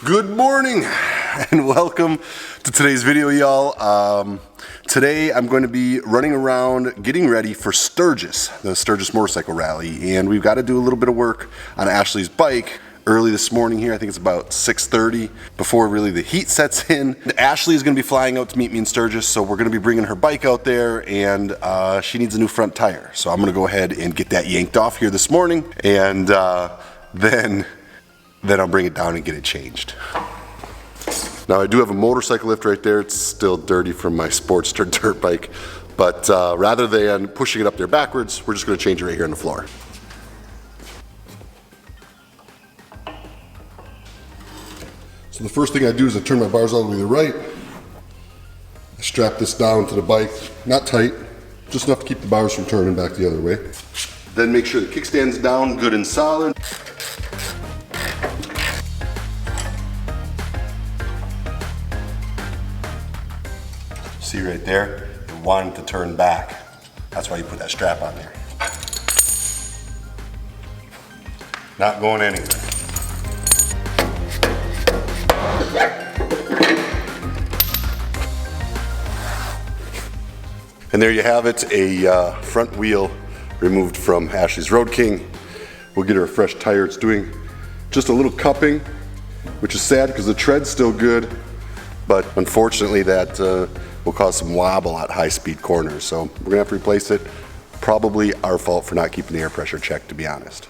Good morning and welcome to today's video, y'all. Today I'm going to be running around getting ready for Sturgis, the Sturgis motorcycle rally, and we've got to do a little bit of work on Ashley's bike early this morning here. I think it's about 6:30 before really the heat sets in. Ashley is going to be flying out to meet me in Sturgis, so we're going to be bringing her bike out there, and she needs a new front tire. So I'm going to go ahead and get that yanked off here this morning, and then I'll bring it down and get it changed. Now I do have a motorcycle lift right there. It's still dirty from my Sportster dirt bike, but rather than pushing it up there backwards, we're just going to change it right here on the floor. So the first thing I do is I turn my bars all the way to the right. I strap this down to the bike, not tight, just enough to keep the bars from turning back the other way. Then make sure the kickstand's down good and solid. See right there, you want it to turn back. That's why you put that strap on there. Not going anywhere. And there you have it, a front wheel removed from Ashley's Road King. We'll get her a fresh tire. It's doing just a little cupping, which is sad because the tread's still good, but unfortunately that will cause some wobble at high-speed corners. So we're gonna have to replace it. Probably our fault for not keeping the air pressure checked, to be honest.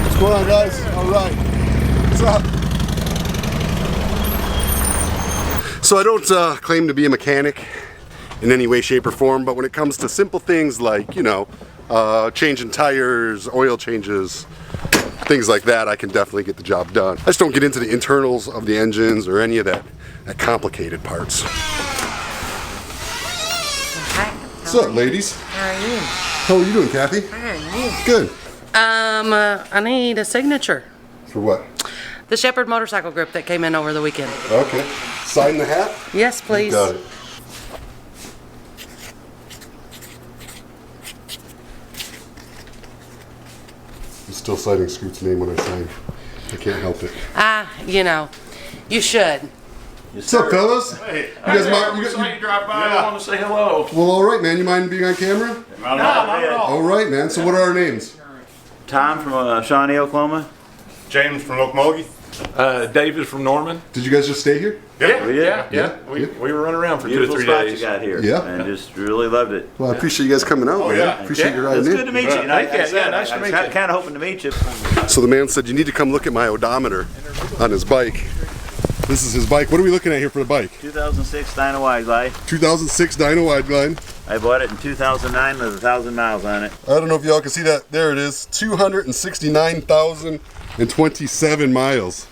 What's going on, guys? All right. What's up? So I don't claim to be a mechanic in any way, shape, or form, but when it comes to simple things like, you know, changing tires, oil changes, things like that, I can definitely get the job done. I just don't get into the internals of the engines or any of that complicated parts. Hi. What's up, ladies? How are you? How are you doing, Kathy? How are you? Good. I need a signature. For what? The Shepherd Motorcycle Group that came in over the weekend. Okay. Sign the hat? Yes, please. You got it. I'm still citing Scoot's name when I sign. I can't help it. You know, you should. What's up, fellas? Hey, you guys mind? You drive by, I want to say hello. Well, all right, man. You mind being on camera? No, not at all. All right, man. So what are our names? Tom from Shawnee, Oklahoma. James from Okmulgee. David from Norman. Did you guys just stay here? Yeah. We did. Yeah. We were running around for Beautiful 2 or 3 spot days. you got here. Yeah. And just really loved it. Well, I appreciate you guys coming out. Man. yeah. Appreciate you riding It's in. good to meet you. You know, Thank you. Yeah, nice to meet you. I'm kind of hoping to meet you. So the man said you need to come look at my odometer on his bike. This is his bike. What are we looking at here for the bike? 2006 Dyna Wide Glide. 2006 Dyna Wide Glide. I bought it in 2009 with 1,000 miles on it. I don't know if y'all can see that. There it is. 269,027 miles.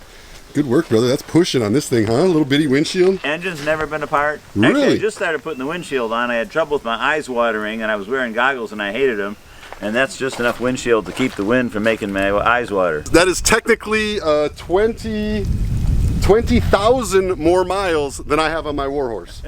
Good work, brother. That's pushing on this thing, huh? A little bitty windshield. Engine's never been apart. Really? Actually, I just started putting the windshield on. I had trouble with my eyes watering, and I was wearing goggles, and I hated them. And that's just enough windshield to keep the wind from making my eyes water. That is technically 20,000 more miles than I have on my Warhorse.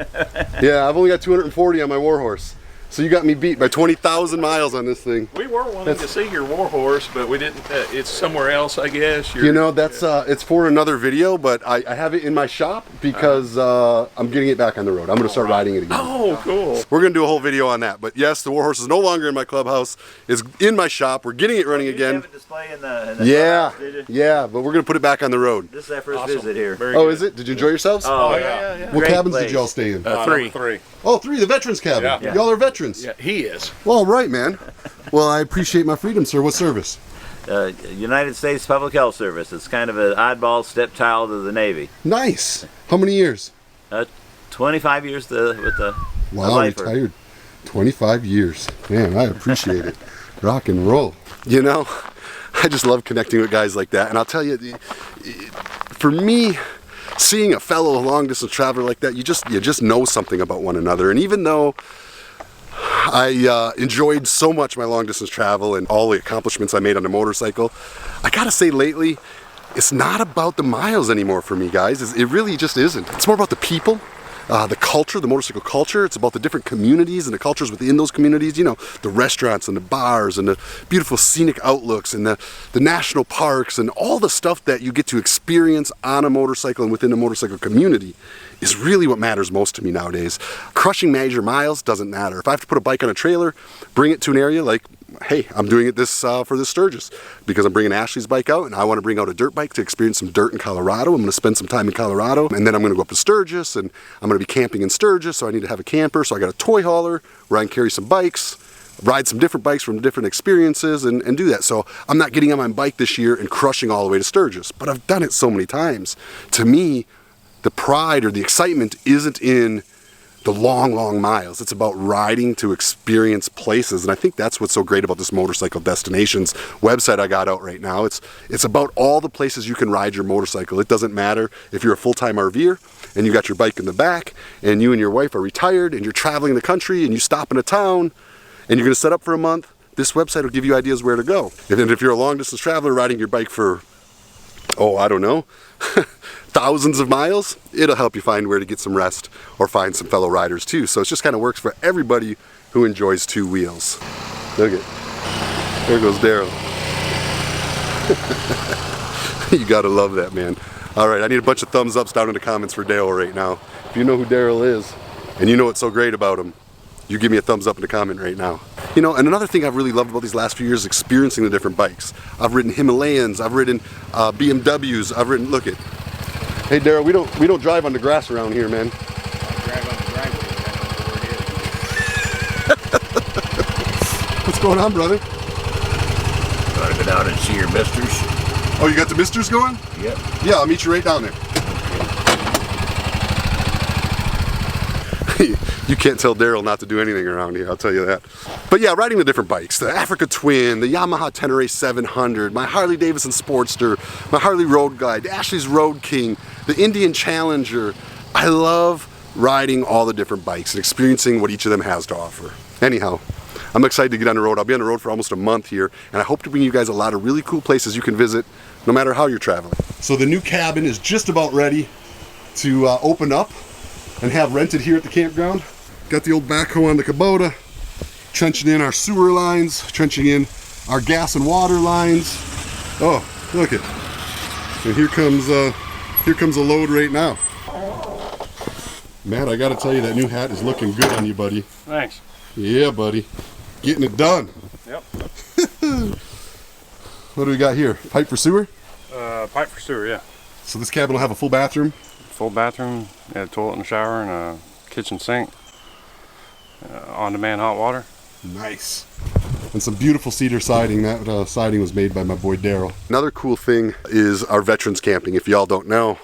Yeah, I've only got 240 on my Warhorse. So you got me beat by 20,000 miles on this thing. We were wanting to see your Warhorse, but we didn't. It's somewhere else, I guess. You know, that's it's for another video, but I have it in my shop because I'm getting it back on the road. I'm going to start riding it again. Oh, cool. We're going to do a whole video on that. But yes, the Warhorse is no longer in my clubhouse. It's in my shop. We're getting it running You again. have a display in the Yeah, clubhouse, did you? yeah, but we're going to put it back on the road. This is our first Awesome. visit here. Very Oh, good. is it? Did you enjoy yourselves? Oh, yeah. What Great cabins place. did y'all stay in? 3. Oh, 3, the veterans cabin. Yeah. Y'all are veterans. Yeah, he is. Well, all right, man. Well, I appreciate my freedom, sir. What service? United States Public Health Service. It's kind of an oddball stepchild of the Navy. Nice. How many years? 25 years with the Wow, lifer. retired. 25 years. Man, I appreciate it. Rock and roll. You know, I just love connecting with guys like that. And I'll tell you, for me, seeing a fellow long distance traveler like that, you just know something about one another. And even though I enjoyed so much my long distance travel and all the accomplishments I made on a motorcycle, I gotta say lately, it's not about the miles anymore for me, guys. It really just isn't. It's more about the people, the culture, the motorcycle culture. It's about the different communities and the cultures within those communities. You know, the restaurants and the bars and the beautiful scenic outlooks and the national parks and all the stuff that you get to experience on a motorcycle and within the motorcycle community is really what matters most to me nowadays. Crushing major miles doesn't matter. If I have to put a bike on a trailer, bring it to an area like, hey, I'm doing it for this Sturgis because I'm bringing Ashley's bike out and I want to bring out a dirt bike to experience some dirt in Colorado. I'm going to spend some time in Colorado and then I'm going to go up to Sturgis and I'm going to be camping in Sturgis, so I need to have a camper. So I got a toy hauler where I can carry some bikes, ride some different bikes from different experiences and do that. So I'm not getting on my bike this year and crushing all the way to Sturgis, but I've done it so many times. To me, the pride or the excitement isn't in the long miles. It's about riding to experience places. And I think that's what's so great about this Motorcycle Destinations website I got out right now. It's about all the places you can ride your motorcycle. It doesn't matter if you're a full-time RVer and you got your bike in the back and you and your wife are retired and you're traveling the country and you stop in a town and you're gonna set up for a month. This website will give you ideas where to go. And if you're a long distance traveler riding your bike for, oh, I don't know, thousands of miles, it'll help you find where to get some rest or find some fellow riders too. So it just kind of works for everybody who enjoys two wheels. Look at, there goes Daryl. You gotta love that, man. All right, I need a bunch of thumbs ups down in the comments for Daryl right now. If you know who Daryl is and you know what's so great about him, you give me a thumbs up in the comment right now. You know, and another thing I've really loved about these last few years is experiencing the different bikes. I've ridden Himalayans, I've ridden BMWs, I've ridden, look at, hey Daryl, we don't drive on the grass around here, man. I drive on the driveway. What's going on, brother? Gotta go down and see your misters. Oh, you got the misters going? Yep. Yeah, I'll meet you right down there. You can't tell Daryl not to do anything around here, I'll tell you that. But yeah, riding the different bikes, the Africa Twin, the Yamaha Tenere 700, my Harley Davidson Sportster, my Harley Road Glide, Ashley's Road King, the Indian Challenger. I love riding all the different bikes and experiencing what each of them has to offer. Anyhow, I'm excited to get on the road. I'll be on the road for almost a month here, and I hope to bring you guys a lot of really cool places you can visit no matter how you're traveling. So the new cabin is just about ready to open up and have rented here at the campground. Got the old backhoe on the Kubota, trenching in our sewer lines, trenching in our gas and water lines. Oh, look it. And here comes a load right now. Matt, I gotta tell you, that new hat is looking good on you, buddy. Thanks. Yeah, buddy. Getting it done. Yep. What do we got here? Pipe for sewer? Pipe for sewer, yeah. So this cabin will have a full bathroom? Full bathroom, yeah, toilet and shower, and a kitchen sink. On-demand hot water. Nice. And some beautiful cedar siding. That siding was made by my boy Daryl. Another cool thing is our veterans camping. If y'all don't know,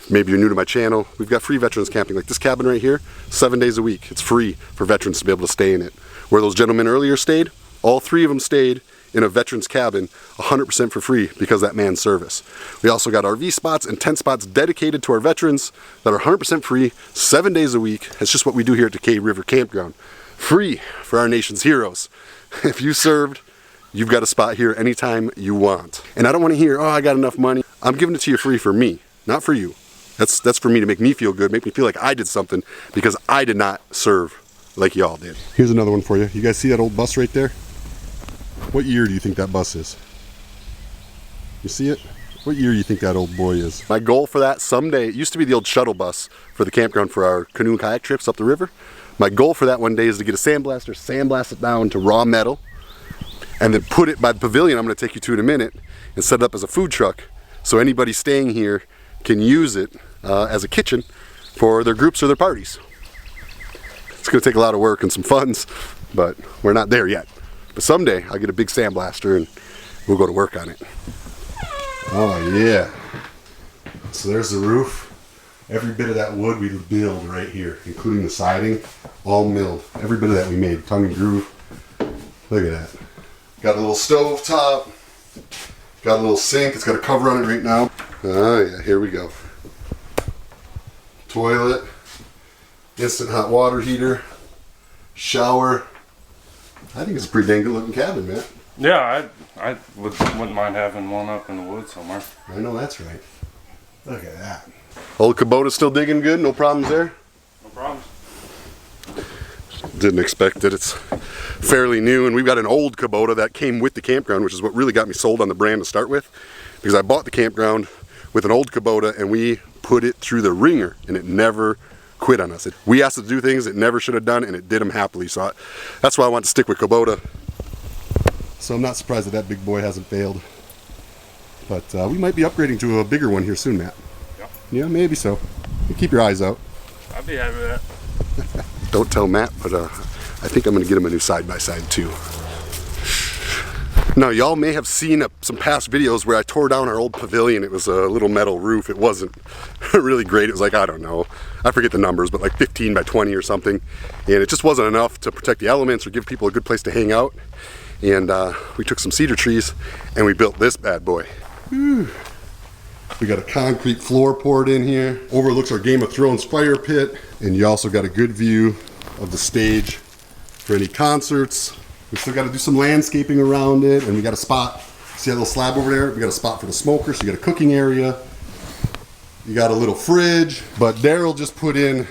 maybe you're new to my channel, we've got free veterans camping. Like this cabin right here, 7 days a week. It's free for veterans to be able to stay in it. Where those gentlemen earlier stayed, all three of them stayed in a veterans cabin 100% for free because of that man's service. We also got RV spots and tent spots dedicated to our veterans that are 100% free, 7 days a week. It's just what we do here at the Cave River Campground. Free for our nation's heroes. If you served, you've got a spot here anytime you want. And I don't want to hear, oh, I got enough money. I'm giving it to you free for me, not for you. That's for me to make me feel good, make me feel like I did something because I did not serve like y'all did. Here's another one for you. You guys see that old bus right there? What year do you think that bus is? You see it? What year do you think that old boy is? My goal for that someday, it used to be the old shuttle bus for the campground for our canoe and kayak trips up the river. My goal for that one day is to get a sandblaster, sandblast it down to raw metal, and then put it by the pavilion I'm going to take you to in a minute and set it up as a food truck so anybody staying here can use it as a kitchen for their groups or their parties. It's going to take a lot of work and some funds, but we're not there yet. But someday I'll get a big sandblaster and we'll go to work on it. Oh yeah. So there's the roof. Every bit of that wood we milled right here, including the siding, all milled. Every bit of that we made, tongue and groove. Look at that. Got a little stove top. Got a little sink. It's got a cover on it right now. Oh yeah, here we go. Toilet. Instant hot water heater. Shower. I think it's a pretty dang good looking cabin, man. Yeah, I wouldn't mind having one up in the woods somewhere. I know that's right. Look at that. Old Kubota's still digging good, no problems there? No problem. Didn't expect it. It's fairly new, and we've got an old Kubota that came with the Campground, which is what really got me sold on the brand to start with, because I bought the Campground with an old Kubota and we put it through the ringer and it never quit on us. We asked it to do things it never should have done, and it did them happily. So that's why I want to stick with Kubota. So I'm not surprised that that big boy hasn't failed. But we might be upgrading to a bigger one here soon, Matt. Yep. Yeah, maybe so. You keep your eyes out. I'd be happy with that. Don't tell Matt, but I think I'm going to get him a new side-by-side too. Now, y'all may have seen some past videos where I tore down our old pavilion. It was a little metal roof. It wasn't really great. It was like, I don't know, I forget the numbers, but like 15 by 20 or something. And it just wasn't enough to protect the elements or give people a good place to hang out. And we took some cedar trees and we built this bad boy. Whew. We got a concrete floor poured in here. Overlooks our Game of Thrones fire pit. And you also got a good view of the stage for any concerts. We still got to do some landscaping around it, and we got a spot. See that little slab over there? We got a spot for the smoker, so you got a cooking area. You got a little fridge, but Daryl just put in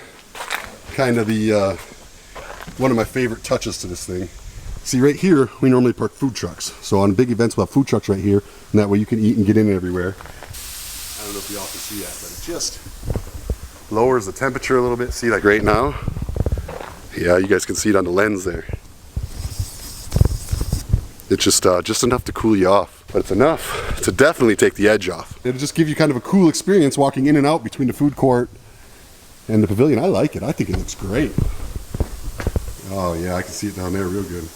kind of the one of my favorite touches to this thing. See, right here, we normally park food trucks. So on big events, we'll have food trucks right here, and that way you can eat and get in everywhere. I don't know if y'all can see that, but it just lowers the temperature a little bit. See, like right now? Yeah, you guys can see it on the lens there. It's just enough to cool you off, but it's enough to definitely take the edge off. It'll just give you kind of a cool experience walking in and out between the food court and the pavilion. I like it. I think it looks great. Oh yeah, I can see it down there real good.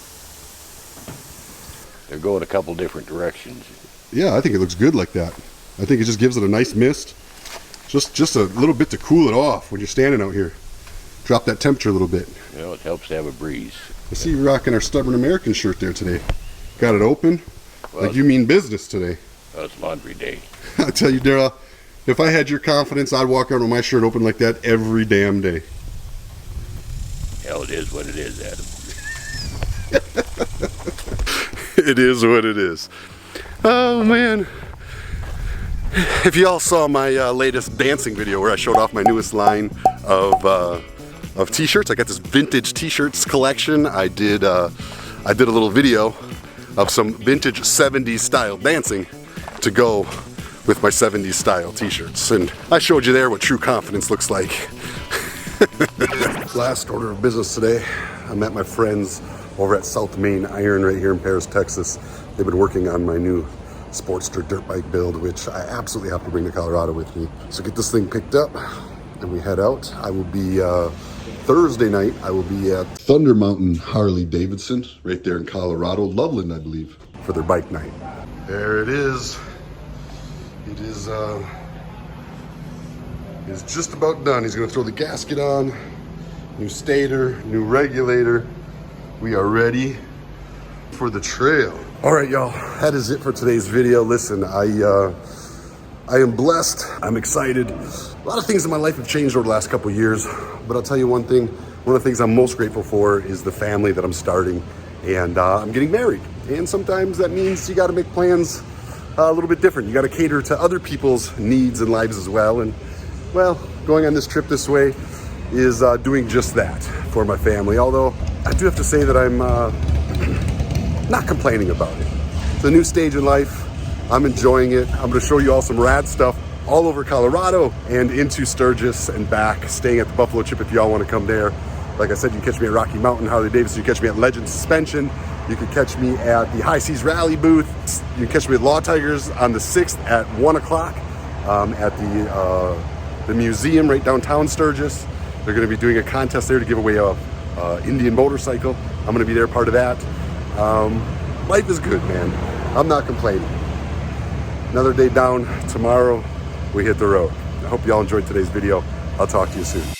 They're going a couple different directions. Yeah, I think it looks good like that. I think it just gives it a nice mist. Just a little bit to cool it off when you're standing out here. Drop that temperature a little bit. Well, it helps to have a breeze. I see you rocking our Stubborn American shirt there today. Got it open? Well, like you mean business today. Well, it's laundry day. I tell you, Daryl, if I had your confidence, I'd walk around with my shirt open like that every damn day. Hell, it is what it is, Adam. It is what it is. Oh, man. If y'all saw my latest dancing video where I showed off my newest line of t-shirts, I got this vintage t-shirts collection. I did a little video of some vintage 70s style dancing to go with my 70s style t-shirts. And I showed you there what true confidence looks like. Last order of business today, I met my friends over at South Main Iron right here in Paris, Texas. They've been working on my new Sportster dirt bike build, which I absolutely have to bring to Colorado with me. So get this thing picked up and we head out. I will be Thursday night, I will be at Thunder Mountain Harley Davidson right there in Colorado, Loveland, I believe, for their bike night. There it is. It is just about done. He's gonna throw the gasket on, new stator, new regulator. We are ready for the trail. All right, y'all, that is it for today's video. Listen, I am blessed, I'm excited. A lot of things in my life have changed over the last couple of years, but I'll tell you one thing, one of the things I'm most grateful for is the family that I'm starting, and I'm getting married. And sometimes that means you gotta make plans a little bit different. You gotta cater to other people's needs and lives as well. And well, going on this trip this way is doing just that for my family. Although I do have to say that I'm not complaining about it. It's a new stage in life. I'm enjoying it. I'm gonna show you all some rad stuff all over Colorado and into Sturgis and back, staying at the Buffalo Chip if y'all wanna come there. Like I said, you can catch me at Rocky Mountain Harley Davidson. You can catch me at Legend Suspension. You can catch me at the High Seas Rally booth. You can catch me at Law Tigers on the 6th at 1 o'clock at the museum right downtown Sturgis. They're gonna be doing a contest there to give away a Indian motorcycle. I'm gonna be there, part of that. Life is good, man. I'm not complaining. Another day down. Tomorrow, we hit the road. I hope y'all enjoyed today's video. I'll talk to you soon.